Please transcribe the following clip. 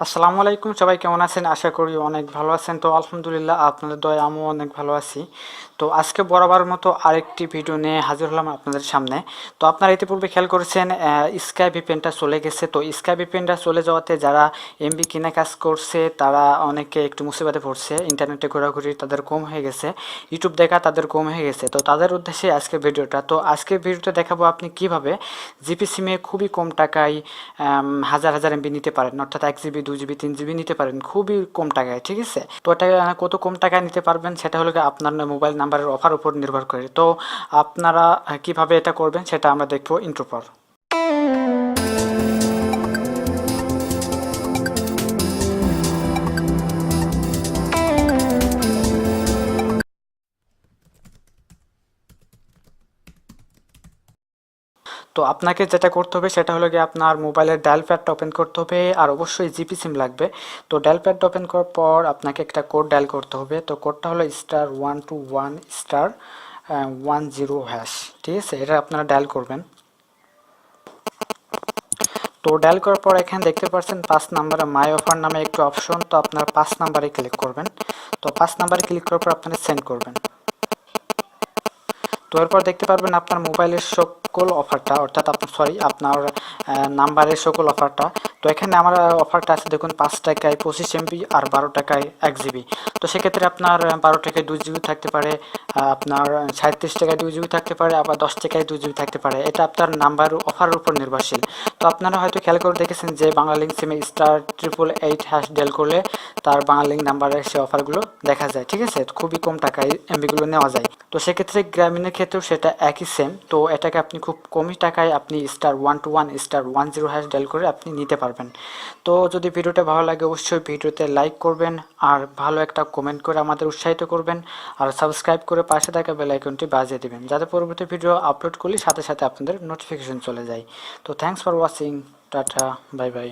আসসালামু আলাইকুম, সবাই কেমন আছেন? আশা করি অনেক ভালো আছেন। তো আলহামদুলিল্লাহ, আপনাদের দয়ায় আমিও অনেক ভালো আছি। তো আজকে বরাবর মতো আরেকটি ভিডিও নিয়ে হাজির হলাম আপনাদের সামনে। তো আপনারা ইতিপূর্বে খেয়াল করেছেন স্কাই ভিপিএনটা চলে গেছে। তো স্কাই ভিপিএনটা চলে যাওয়াতে যারা এমবি কিনে কাজ করছে তারা অনেকে একটু মুসিবতে পড়ছে। ইন্টারনেটে ঘোরাঘুরি তাদের কম হয়ে গেছে, ইউটিউব দেখা তাদের কম হয়ে গেছে। তো তাদের উদ্দেশ্যে আজকের ভিডিওটা। তো আজকের ভিডিওতে দেখাবো আপনি কিভাবে জিপি সিমে খুবই কম টাকায় হাজার হাজার এমবি নিতে পারেন, অর্থাৎ 1 জিবি 2 জিবি 3 জিবি নিতে পারেন খুবই কম টাকায়। ঠিক আছে, তো এটা কত কম টাকায় নিতে পারবেন সেটা হলো আপনার মোবাইল নাম্বারের অফার উপর নির্ভর করে। তো আপনারা কিভাবে এটা করবেন সেটা আমরা দেখবো ইন্ট্রো পর। তো আপনাকে যেটা করতে হবে সেটা হলো গিয়ে আপনার মোবাইলের ডায়াল প্যাডটা ওপেন করতে হবে, আর অবশ্যই জিপি সিম লাগবে। তো ডায়াল প্যাডটা ওপেন করার পর আপনাকে একটা কোড ডায়াল করতে হবে। তো কোডটা হলো *121*10#। ঠিক আছে, এটা আপনারা ডায়াল করবেন। তো ডায়াল করার পর এখানে দেখতে পাচ্ছেন 5 নাম্বারে মাই অফার নামে একটু অপশন। তো আপনারা 5 নাম্বারে ক্লিক করবেন। তো 5 নাম্বারে ক্লিক করার পর আপনারা সেন্ড করবেন। তো এরপর দেখতে পারবেন আপনার মোবাইলের সকল অফারটা, অর্থাৎ আপনার নাম্বারের সকল অফারটা। তো এখানে আমার অফারটা আছে দেখুন, 5 টাকায় 25 এমবি আর 12 টাকায় 1 জিবি। তো সেক্ষেত্রে আপনার 12 টাকায় 2 জিবি থাকতে পারে, আপনার 37 টাকায় 2 জিবি থাকতে পারে, আবার 10 টাকায় 2 জিবি থাকতে পারে। এটা আপনার নাম্বার অফারের উপর নির্ভরশীল। তো আপনারা হয়তো খেয়াল করে দেখেছেন যে বাংলালিংক সিমে *888# ডায়াল করলে তার বাংলালিংক নাম্বারের সে অফারগুলো দেখা যায়। ঠিক আছে, খুবই কম টাকায় এমবিগুলো নেওয়া যায়। তো সেক্ষেত্রে গ্রামীণের ক্ষেত্রেও সেটা একই সেম। তো এটাকে আপনি খুব কমই টাকায় আপনি *121*10# ডায়াল করে আপনি নিতে পারবেন। তো যদি ভিডিওটা ভালো লাগে অবশ্যই ভিডিওতে লাইক করবেন, আর ভালো একটা কমেন্ট করে আমাদের উৎসাহিত করবেন, আর সাবস্ক্রাইব করে পাশে থাকা বেল আইকনটি বাজিয়ে দেবেন যাতে পরবর্তী ভিডিও আপলোড করলে সাথে সাথে আপনাদের নোটিফিকেশন চলে যায়। তো thanks for watching, tata, bye bye.